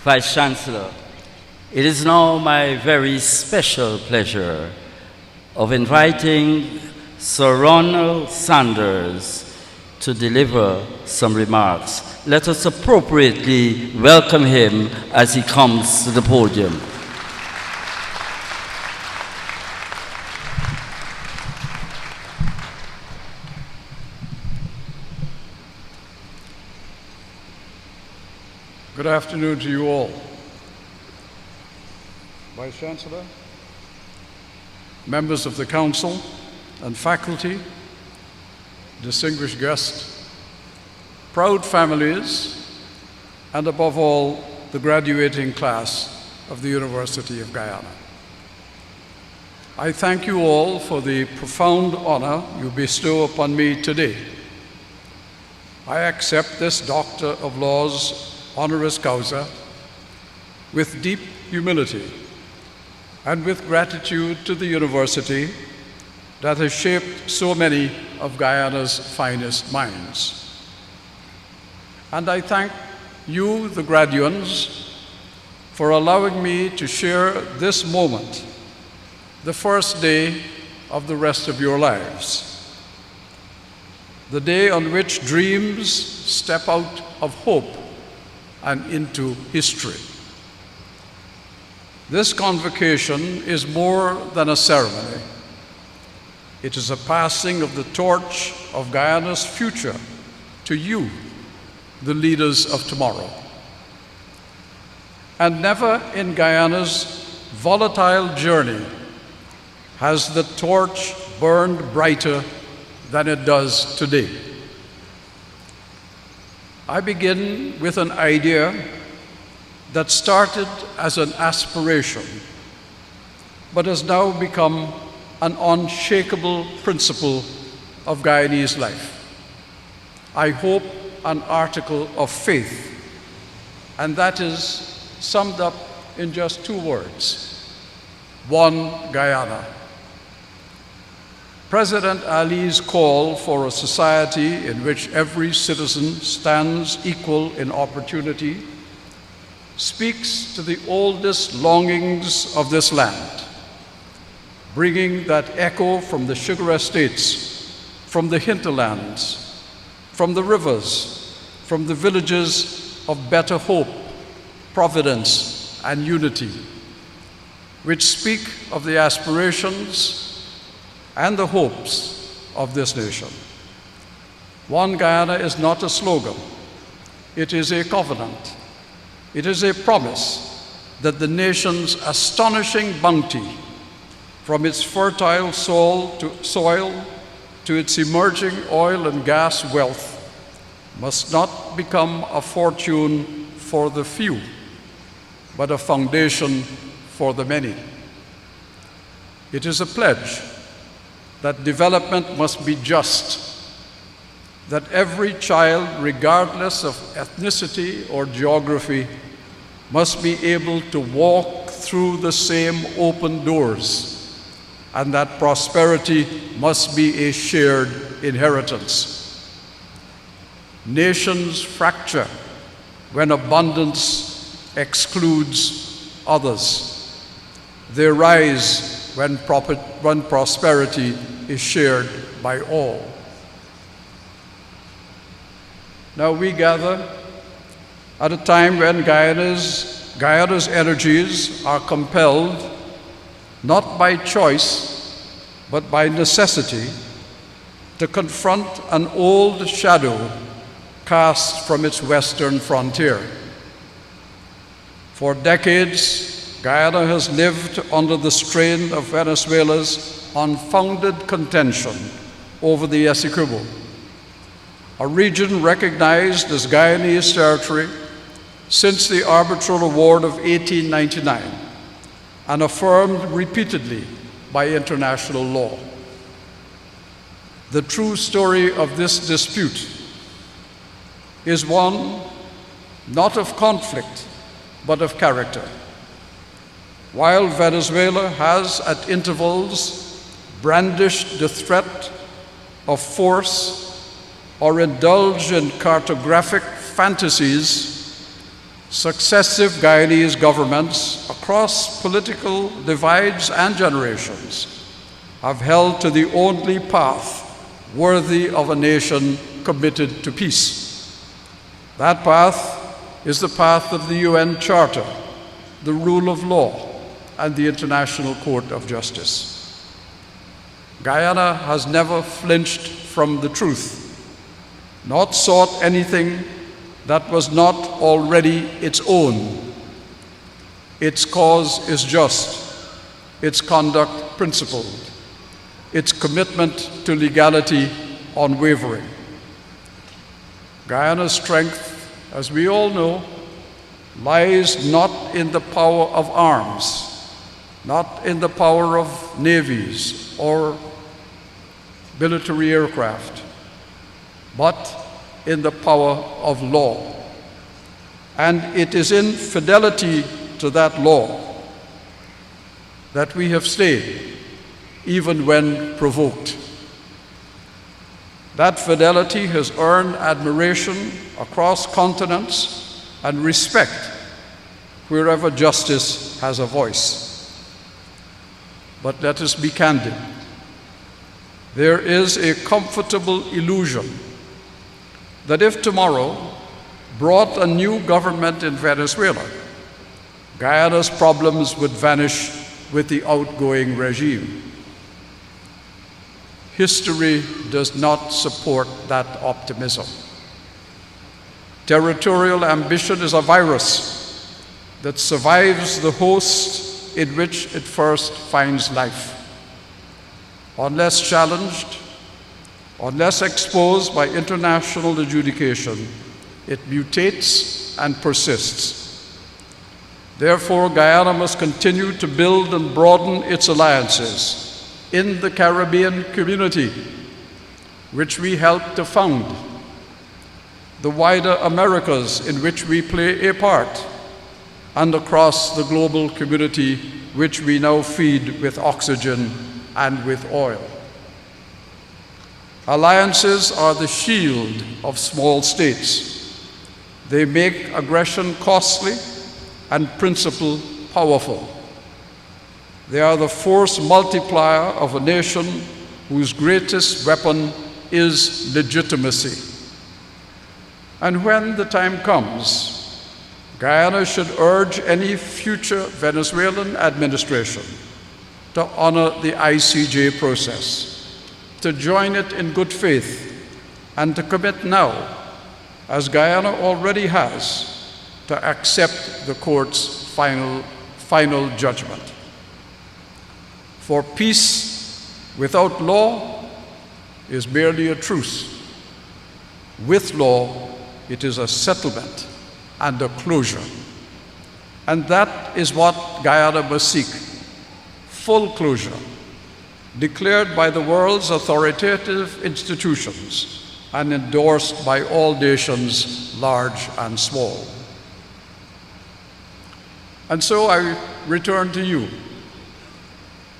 Vice Chancellor, it is now my very special pleasure of inviting Sir Ronald Sanders to deliver some remarks. Let us appropriately welcome him as he comes to the podium. Good afternoon to you all. Vice Chancellor, members of the Council and faculty, distinguished guests, proud families, and above all, the graduating class of the University of Guyana. I thank you all for the profound honor you bestow upon me today. I accept this Doctor of Laws Honoris Causa with deep humility and with gratitude to the university that has shaped so many of Guyana's finest minds. And I thank you, the graduands, for allowing me to share this moment, the first day of the rest of your lives, the day on which dreams step out of hope and into history. This convocation is more than a ceremony. It is a passing of the torch of Guyana's future to you, the leaders of tomorrow. And never in Guyana's volatile journey has the torch burned brighter than it does today. I begin with an idea that started as an aspiration, but has now become an unshakable principle of Guyanese life. I hope an article of faith, and that is summed up in just two words: one Guyana. President Ali's call for a society in which every citizen stands equal in opportunity speaks to the oldest longings of this land, bringing that echo from the sugar estates, from the hinterlands, from the rivers, from the villages of better hope, providence, and unity, which speak of the aspirations and the hopes of this nation. One Guyana is not a slogan. It is a covenant. It is a promise that the nation's astonishing bounty, from its fertile soil to its emerging oil and gas wealth, must not become a fortune for the few, but a foundation for the many. It is a pledge that development must be just, that every child, regardless of ethnicity or geography, must be able to walk through the same open doors, and that prosperity must be a shared inheritance. Nations fracture when abundance excludes others. They rise when prosperity is shared by all. Now we gather at a time when Guyana's energies are compelled, not by choice, but by necessity, to confront an old shadow cast from its western frontier. For decades, Guyana has lived under the strain of Venezuela's unfounded contention over the Essequibo, a region recognized as Guyanese territory since the arbitral award of 1899 and affirmed repeatedly by international law. The true story of this dispute is one not of conflict, but of character. While Venezuela has at intervals brandished the threat of force or indulged in cartographic fantasies Successive Guyanese governments across political divides and generations have held to the only path worthy of a nation committed to peace. That path is the path of the UN Charter, the rule of law, and the International Court of Justice. Guyana has never flinched from the truth, not sought anything that was not already its own. Its cause is just, its conduct principled, its commitment to legality unwavering. Guyana's strength, as we all know, lies not in the power of arms, not in the power of navies or military aircraft, but in the power of law. And it is in fidelity to that law that we have stayed, even when provoked. That fidelity has earned admiration across continents and respect wherever justice has a voice. But let us be candid. There is a comfortable illusion that if tomorrow brought a new government in Venezuela, Guyana's problems would vanish with the outgoing regime. History does not support that optimism. Territorial ambition is a virus that survives the host in which it first finds life. Unless challenged, unless exposed by international adjudication, it mutates and persists. Therefore, Guyana must continue to build and broaden its alliances in the Caribbean community, which we helped to found, the wider Americas in which we play a part, and across the global community which we now feed with oxygen and with oil. Alliances are the shield of small states. They make aggression costly and principle powerful. They are the force multiplier of a nation whose greatest weapon is legitimacy. And when the time comes, Guyana should urge any future Venezuelan administration to honor the ICJ process, to join it in good faith, and to commit now, as Guyana already has, to accept the court's final judgment. For peace without law is merely a truce. With law, it is a settlement and a closure. And that is what Guyana must seek: full closure, declared by the world's authoritative institutions and endorsed by all nations, large and small. And so I return to you,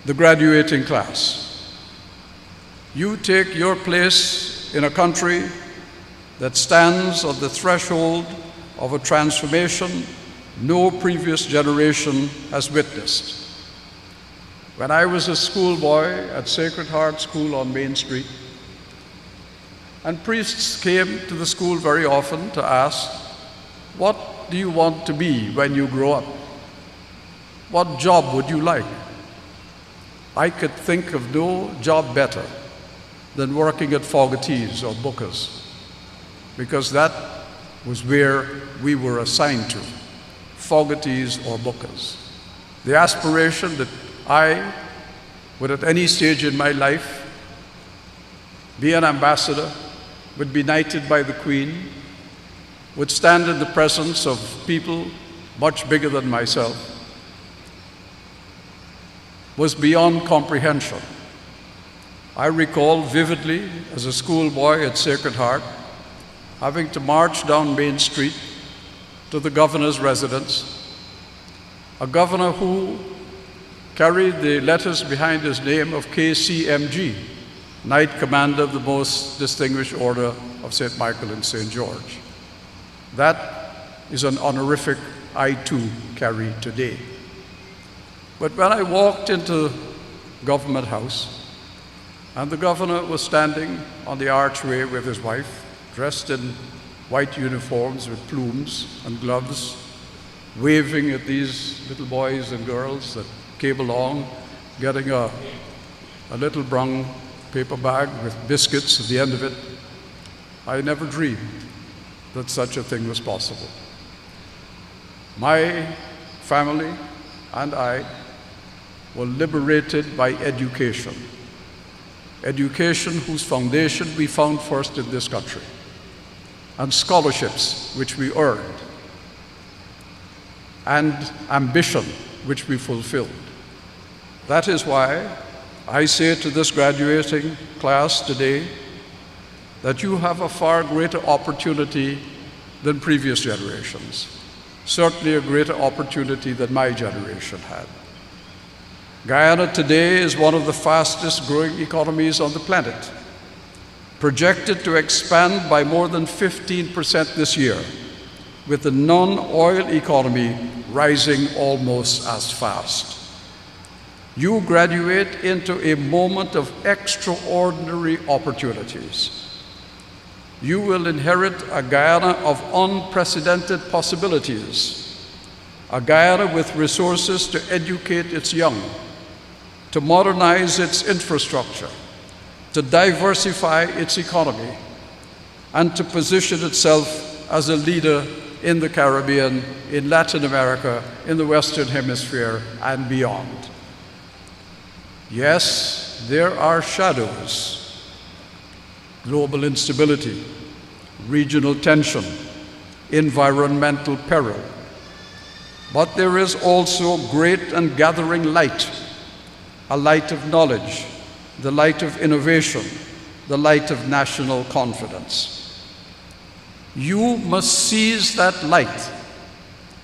the graduating class. You take your place in a country that stands on the threshold of a transformation no previous generation has witnessed. When I was a schoolboy at Sacred Heart School on Main Street, and priests came to the school very often to ask, "What do you want to be when you grow up? What job would you like?" I could think of no job better than working at Fogarty's or Booker's, because that was where we were assigned to, Fogarty's or Booker's. The aspiration that I would at any stage in my life be an ambassador, would be knighted by the Queen, would stand in the presence of people much bigger than myself, was beyond comprehension. I recall vividly, as a schoolboy at Sacred Heart, having to march down Main Street to the governor's residence, a governor who carried the letters behind his name of KCMG, Knight Commander of the Most Distinguished Order of St. Michael and St. George. That is an honorific I too carry today. But when I walked into Government House, and the governor was standing on the archway with his wife, dressed in white uniforms with plumes and gloves, waving at these little boys and girls that came along, getting a little brown paper bag with biscuits at the end of it, I never dreamed that such a thing was possible. My family and I were liberated by education. Education whose foundation we found first in this country, and scholarships which we earned, and ambition which we fulfilled. That is why I say to this graduating class today that you have a far greater opportunity than previous generations, certainly a greater opportunity than my generation had. Guyana today is one of the fastest growing economies on the planet, projected to expand by more than 15% this year, with the non-oil economy rising almost as fast. You graduate into a moment of extraordinary opportunities. You will inherit a Guyana of unprecedented possibilities, a Guyana with resources to educate its young, to modernize its infrastructure, to diversify its economy, and to position itself as a leader in the Caribbean, in Latin America, in the Western Hemisphere, and beyond. Yes, there are shadows: global instability, regional tension, environmental peril. But there is also great and gathering light, a light of knowledge, the light of innovation, the light of national confidence. You must seize that light.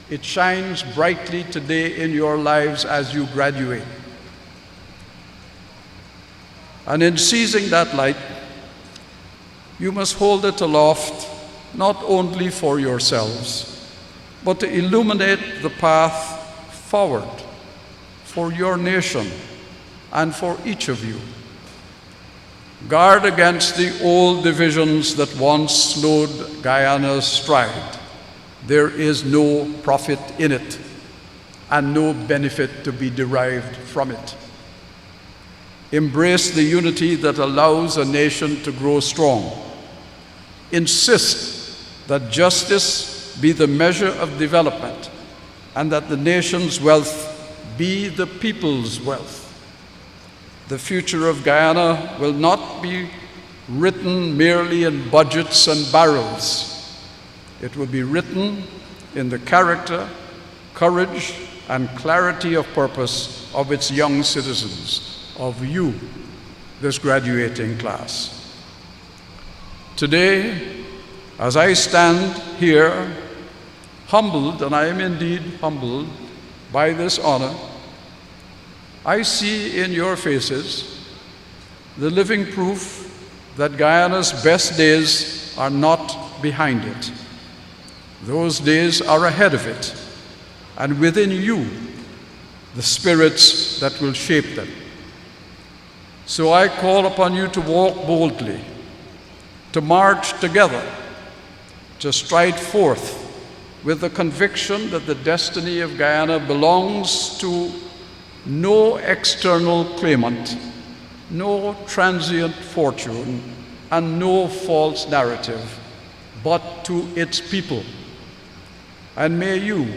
It shines brightly today in your lives as you graduate. And in seizing that light, you must hold it aloft, not only for yourselves, but to illuminate the path forward for your nation and for each of you. Guard against the old divisions that once slowed Guyana's stride. There is no profit in it and no benefit to be derived from it. Embrace the unity that allows a nation to grow strong. Insist that justice be the measure of development and that the nation's wealth be the people's wealth. The future of Guyana will not be written merely in budgets and barrels. It will be written in the character, courage, and clarity of purpose of its young citizens, of you, this graduating class. Today, as I stand here, humbled, and I am indeed humbled by this honor, I see in your faces the living proof that Guyana's best days are not behind it. Those days are ahead of it, and within you, the spirits that will shape them. So I call upon you to walk boldly, to march together, to stride forth with the conviction that the destiny of Guyana belongs to no external claimant, no transient fortune, and no false narrative, but to its people. And may you,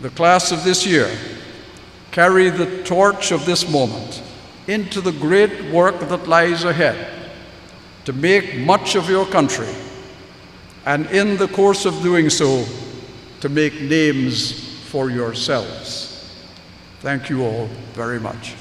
the class of this year, carry the torch of this moment into the great work that lies ahead, to make much of your country, and in the course of doing so, to make names for yourselves. Thank you all very much.